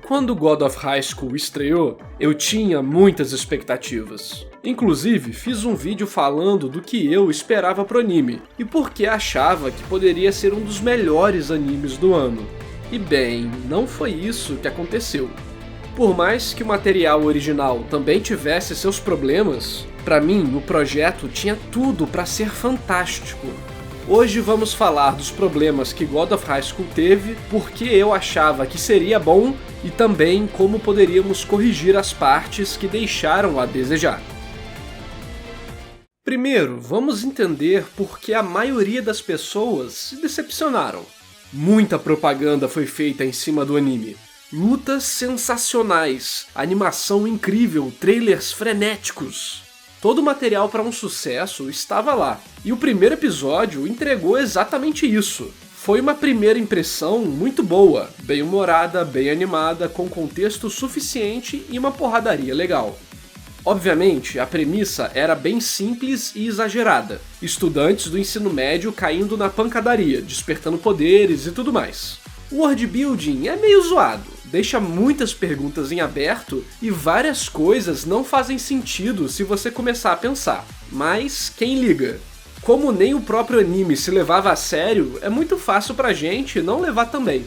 Quando God of High School estreou, eu tinha muitas expectativas. Inclusive, fiz um vídeo falando do que eu esperava pro anime, e por que achava que poderia ser um dos melhores animes do ano. E bem, não foi isso que aconteceu. Por mais que o material original também tivesse seus problemas, pra mim o projeto tinha tudo pra ser fantástico. Hoje vamos falar dos problemas que God of High School teve, porque eu achava que seria bom e também como poderíamos corrigir as partes que deixaram a desejar. Primeiro, vamos entender por que a maioria das pessoas se decepcionaram. Muita propaganda foi feita em cima do anime. Lutas sensacionais, animação incrível, trailers frenéticos. Todo o material para um sucesso estava lá, e o primeiro episódio entregou exatamente isso. Foi uma primeira impressão muito boa, bem humorada, bem animada, com contexto suficiente e uma porradaria legal. Obviamente, a premissa era bem simples e exagerada. Estudantes do ensino médio caindo na pancadaria, despertando poderes e tudo mais. O world building é meio zoado, deixa muitas perguntas em aberto e várias coisas não fazem sentido se você começar a pensar. Mas quem liga? Como nem o próprio anime se levava a sério, é muito fácil pra gente não levar também.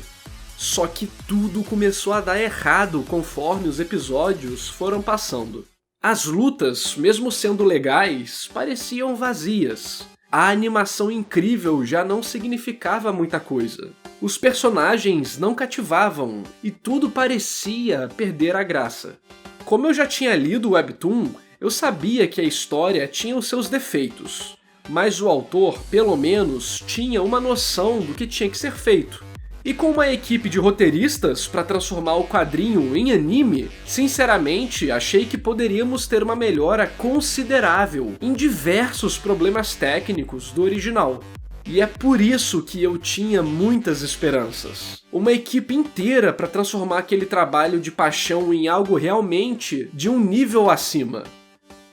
Só que tudo começou a dar errado conforme os episódios foram passando. As lutas, mesmo sendo legais, pareciam vazias. A animação incrível já não significava muita coisa. Os personagens não cativavam e tudo parecia perder a graça. Como eu já tinha lido o webtoon, eu sabia que a história tinha os seus defeitos, mas o autor, pelo menos, tinha uma noção do que tinha que ser feito. E com uma equipe de roteiristas para transformar o quadrinho em anime, sinceramente achei que poderíamos ter uma melhora considerável em diversos problemas técnicos do original. E é por isso que eu tinha muitas esperanças. Uma equipe inteira para transformar aquele trabalho de paixão em algo realmente de um nível acima.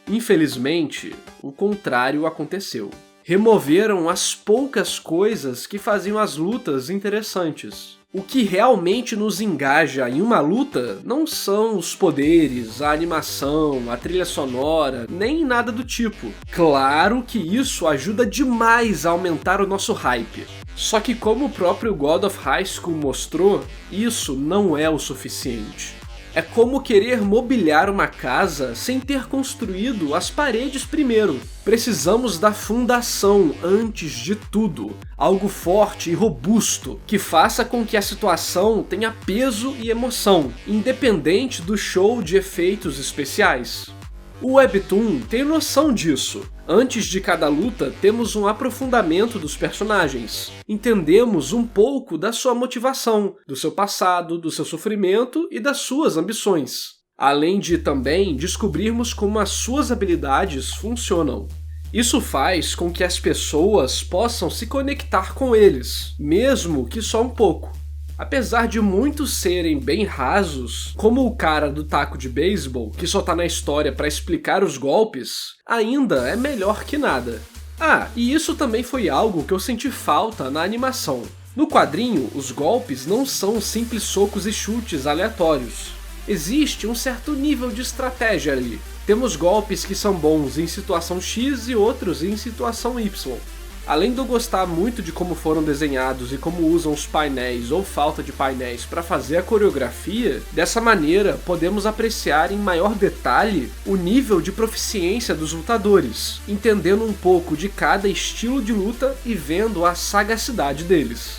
Infelizmente, o contrário aconteceu. Removeram as poucas coisas que faziam as lutas interessantes. O que realmente nos engaja em uma luta não são os poderes, a animação, a trilha sonora, nem nada do tipo. Claro que isso ajuda demais a aumentar o nosso hype. Só que como o próprio God of High School mostrou, isso não é o suficiente. É como querer mobiliar uma casa sem ter construído as paredes primeiro. Precisamos da fundação antes de tudo. Algo forte e robusto, que faça com que a situação tenha peso e emoção, independente do show de efeitos especiais. O webtoon tem noção disso. Antes de cada luta, temos um aprofundamento dos personagens. Entendemos um pouco da sua motivação, do seu passado, do seu sofrimento e das suas ambições. Além de também descobrirmos como as suas habilidades funcionam. Isso faz com que as pessoas possam se conectar com eles, mesmo que só um pouco. Apesar de muitos serem bem rasos, como o cara do taco de beisebol, que só tá na história pra explicar os golpes, ainda é melhor que nada. Ah, e isso também foi algo que eu senti falta na animação. No quadrinho, os golpes não são simples socos e chutes aleatórios. Existe um certo nível de estratégia ali. Temos golpes que são bons em situação X e outros em situação Y. Além de eu gostar muito de como foram desenhados e como usam os painéis ou falta de painéis para fazer a coreografia, dessa maneira podemos apreciar em maior detalhe o nível de proficiência dos lutadores, entendendo um pouco de cada estilo de luta e vendo a sagacidade deles.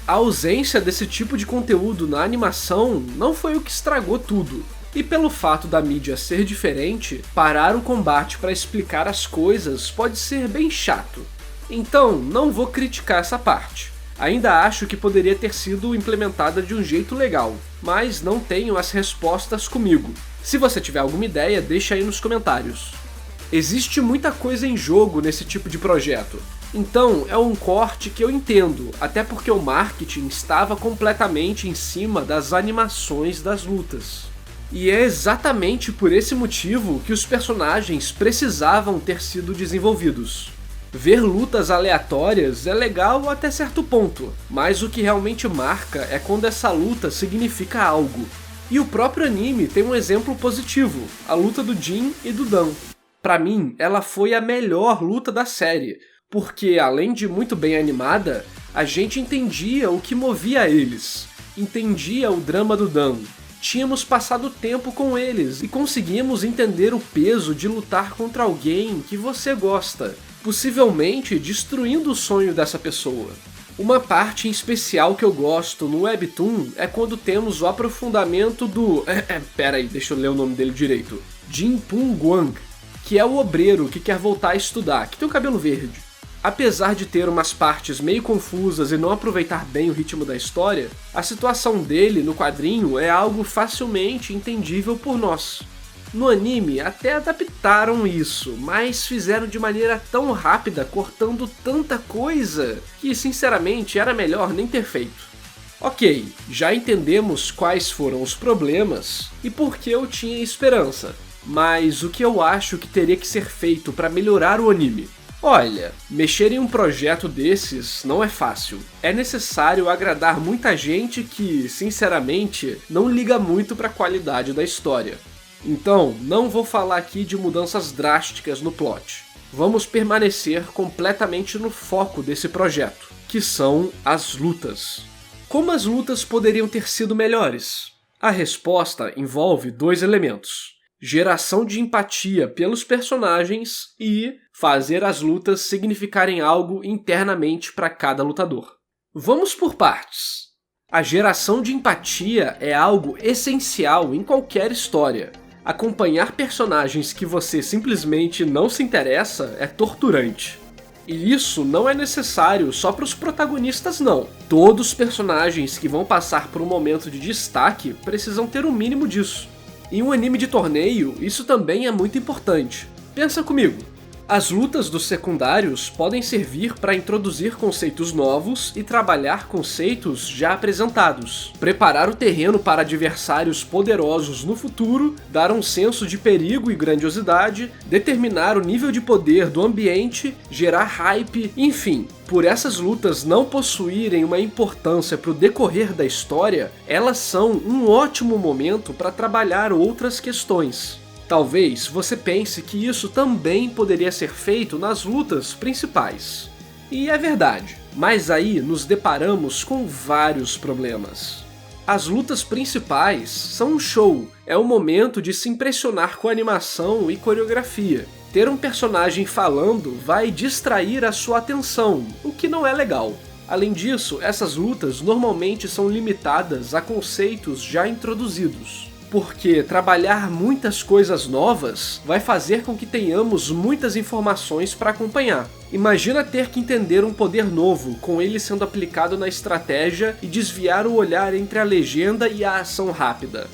A ausência desse tipo de conteúdo na animação não foi o que estragou tudo. E pelo fato da mídia ser diferente, parar o combate para explicar as coisas pode ser bem chato. Então, não vou criticar essa parte. Ainda acho que poderia ter sido implementada de um jeito legal, mas não tenho as respostas comigo. Se você tiver alguma ideia, deixa aí nos comentários. Existe muita coisa em jogo nesse tipo de projeto, então é um corte que eu entendo, até porque o marketing estava completamente em cima das animações das lutas. E é exatamente por esse motivo que os personagens precisavam ter sido desenvolvidos. Ver lutas aleatórias é legal até certo ponto, mas o que realmente marca é quando essa luta significa algo. E o próprio anime tem um exemplo positivo, a luta do Jin e do Dan. Pra mim, ela foi a melhor luta da série, porque além de muito bem animada, a gente entendia o que movia eles, entendia o drama do Dan, tínhamos passado tempo com eles e conseguimos entender o peso de lutar contra alguém que você gosta, possivelmente destruindo o sonho dessa pessoa. Uma parte em especial que eu gosto no Webtoon é quando temos o aprofundamento do... Pera aí, deixa eu ler o nome dele direito. Jin Pung Guang, que é o obreiro que quer voltar a estudar, que tem o cabelo verde. Apesar de ter umas partes meio confusas e não aproveitar bem o ritmo da história, a situação dele no quadrinho é algo facilmente entendível por nós. No anime até adaptaram isso, mas fizeram de maneira tão rápida, cortando tanta coisa, que sinceramente era melhor nem ter feito. Ok, já entendemos quais foram os problemas e por que eu tinha esperança, mas o que eu acho que teria que ser feito para melhorar o anime? Olha, mexer em um projeto desses não é fácil. É necessário agradar muita gente que, sinceramente, não liga muito para a qualidade da história. Então, não vou falar aqui de mudanças drásticas no plot. Vamos permanecer completamente no foco desse projeto, que são as lutas. Como as lutas poderiam ter sido melhores? A resposta envolve dois elementos: geração de empatia pelos personagens e fazer as lutas significarem algo internamente para cada lutador. Vamos por partes. A geração de empatia é algo essencial em qualquer história. Acompanhar personagens que você simplesmente não se interessa é torturante. E isso não é necessário só para os protagonistas não. Todos os personagens que vão passar por um momento de destaque precisam ter o mínimo disso. Em um anime de torneio, isso também é muito importante. Pensa comigo. As lutas dos secundários podem servir para introduzir conceitos novos e trabalhar conceitos já apresentados, preparar o terreno para adversários poderosos no futuro, dar um senso de perigo e grandiosidade, determinar o nível de poder do ambiente, gerar hype, enfim. Por essas lutas não possuírem uma importância para o decorrer da história, elas são um ótimo momento para trabalhar outras questões. Talvez você pense que isso também poderia ser feito nas lutas principais. E é verdade, mas aí nos deparamos com vários problemas. As lutas principais são um show, é o momento de se impressionar com a animação e coreografia. Ter um personagem falando vai distrair a sua atenção, o que não é legal. Além disso, essas lutas normalmente são limitadas a conceitos já introduzidos. Porque trabalhar muitas coisas novas vai fazer com que tenhamos muitas informações para acompanhar. Imagina ter que entender um poder novo, com ele sendo aplicado na estratégia e desviar o olhar entre a legenda e a ação rápida.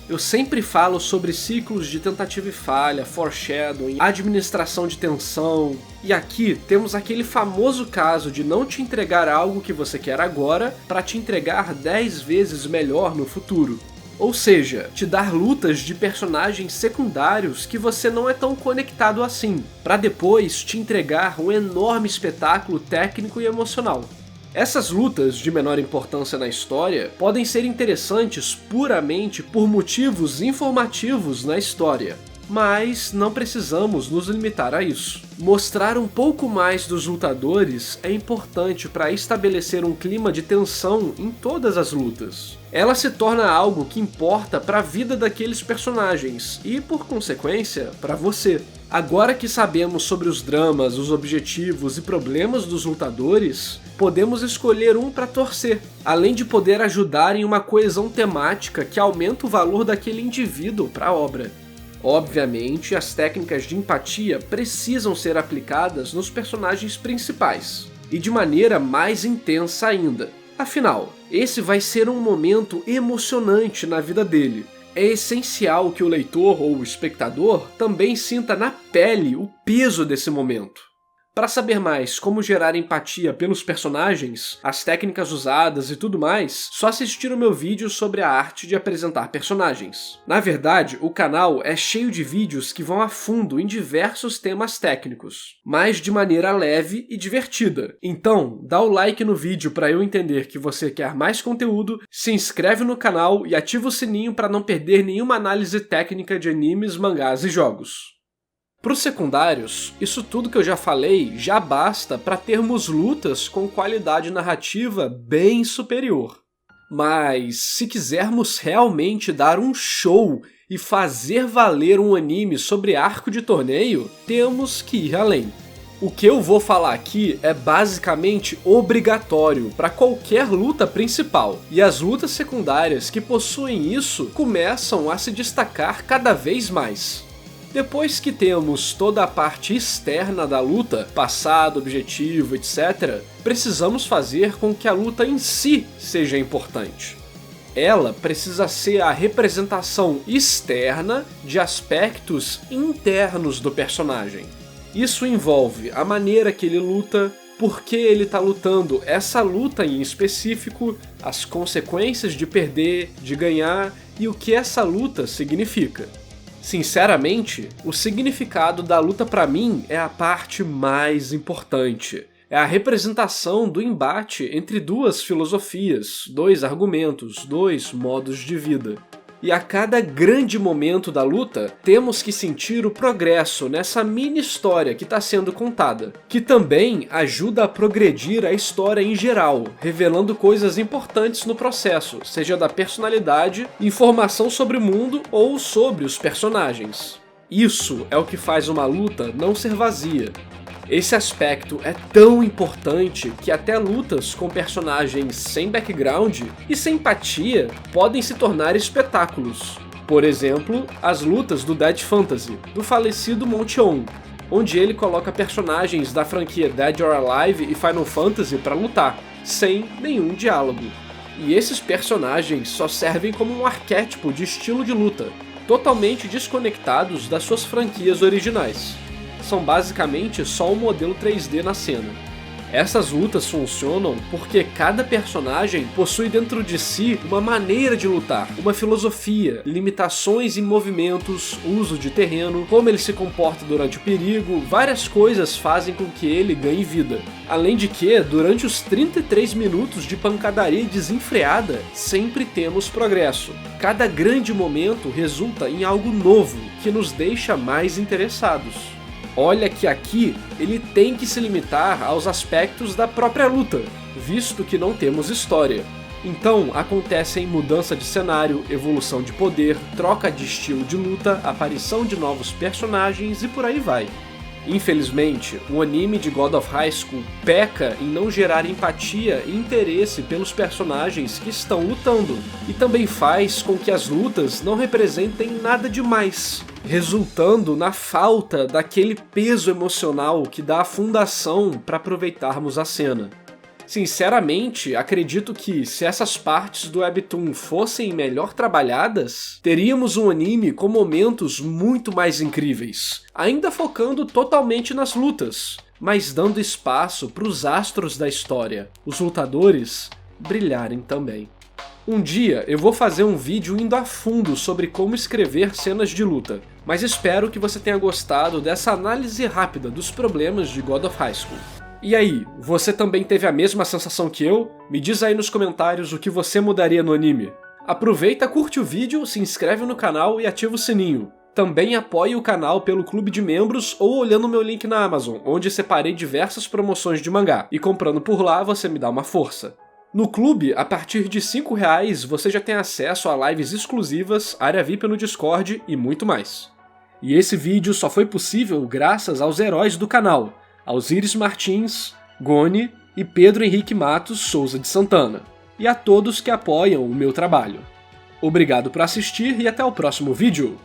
Eu sempre falo sobre ciclos de tentativa e falha, foreshadowing, administração de tensão, e aqui temos aquele famoso caso de não te entregar algo que você quer agora para te entregar 10 vezes melhor no futuro. Ou seja, te dar lutas de personagens secundários que você não é tão conectado assim, para depois te entregar um enorme espetáculo técnico e emocional. Essas lutas de menor importância na história podem ser interessantes puramente por motivos informativos na história, mas não precisamos nos limitar a isso. Mostrar um pouco mais dos lutadores é importante para estabelecer um clima de tensão em todas as lutas. Ela se torna algo que importa para a vida daqueles personagens e, por consequência, para você. Agora que sabemos sobre os dramas, os objetivos e problemas dos lutadores, podemos escolher um para torcer, além de poder ajudar em uma coesão temática que aumenta o valor daquele indivíduo para a obra. Obviamente, as técnicas de empatia precisam ser aplicadas nos personagens principais, e de maneira mais intensa ainda. Afinal, esse vai ser um momento emocionante na vida dele. É essencial que o leitor ou o espectador também sinta na pele o peso desse momento. Para saber mais como gerar empatia pelos personagens, as técnicas usadas e tudo mais, só assistir o meu vídeo sobre a arte de apresentar personagens. Na verdade, o canal é cheio de vídeos que vão a fundo em diversos temas técnicos, mas de maneira leve e divertida. Então, dá o like no vídeo para eu entender que você quer mais conteúdo, se inscreve no canal e ativa o sininho para não perder nenhuma análise técnica de animes, mangás e jogos. Para os secundários, isso tudo que eu já falei já basta para termos lutas com qualidade narrativa bem superior. Mas se quisermos realmente dar um show e fazer valer um anime sobre arco de torneio, temos que ir além. O que eu vou falar aqui é basicamente obrigatório para qualquer luta principal, e as lutas secundárias que possuem isso começam a se destacar cada vez mais. Depois que temos toda a parte externa da luta, passado, objetivo, etc., precisamos fazer com que a luta em si seja importante. Ela precisa ser a representação externa de aspectos internos do personagem. Isso envolve a maneira que ele luta, por que ele está lutando essa luta em específico, as consequências de perder, de ganhar e o que essa luta significa. Sinceramente, o significado da luta pra mim é a parte mais importante. É a representação do embate entre duas filosofias, dois argumentos, dois modos de vida. E a cada grande momento da luta, temos que sentir o progresso nessa mini história que está sendo contada, que também ajuda a progredir a história em geral, revelando coisas importantes no processo, seja da personalidade, informação sobre o mundo ou sobre os personagens. Isso é o que faz uma luta não ser vazia. Esse aspecto é tão importante que até lutas com personagens sem background e sem empatia podem se tornar espetáculos. Por exemplo, as lutas do Dead Fantasy, do falecido Montion, onde ele coloca personagens da franquia Dead or Alive e Final Fantasy para lutar, sem nenhum diálogo. E esses personagens só servem como um arquétipo de estilo de luta, totalmente desconectados das suas franquias originais. São basicamente só um modelo 3D na cena. Essas lutas funcionam porque cada personagem possui dentro de si uma maneira de lutar, uma filosofia, limitações em movimentos, uso de terreno, como ele se comporta durante o perigo, várias coisas fazem com que ele ganhe vida. Além de que, durante os 33 minutos de pancadaria desenfreada, sempre temos progresso. Cada grande momento resulta em algo novo, que nos deixa mais interessados. Olha que aqui ele tem que se limitar aos aspectos da própria luta, visto que não temos história. Então acontecem mudança de cenário, evolução de poder, troca de estilo de luta, aparição de novos personagens e por aí vai. Infelizmente, o anime de God of High School peca em não gerar empatia e interesse pelos personagens que estão lutando, e também faz com que as lutas não representem nada demais, resultando na falta daquele peso emocional que dá a fundação para aproveitarmos a cena. Sinceramente, acredito que se essas partes do webtoon fossem melhor trabalhadas, teríamos um anime com momentos muito mais incríveis, ainda focando totalmente nas lutas, mas dando espaço para os astros da história, os lutadores, brilharem também. Um dia eu vou fazer um vídeo indo a fundo sobre como escrever cenas de luta, mas espero que você tenha gostado dessa análise rápida dos problemas de God of High School. E aí, você também teve a mesma sensação que eu? Me diz aí nos comentários o que você mudaria no anime. Aproveita, curte o vídeo, se inscreve no canal e ativa o sininho. Também apoie o canal pelo clube de membros ou olhando o meu link na Amazon, onde separei diversas promoções de mangá, e comprando por lá você me dá uma força. No clube, a partir de R$5 você já tem acesso a lives exclusivas, área VIP no Discord e muito mais. E esse vídeo só foi possível graças aos heróis do canal, Alzires Martins, Goni e Pedro Henrique Matos Souza de Santana, e a todos que apoiam o meu trabalho. Obrigado por assistir e até o próximo vídeo!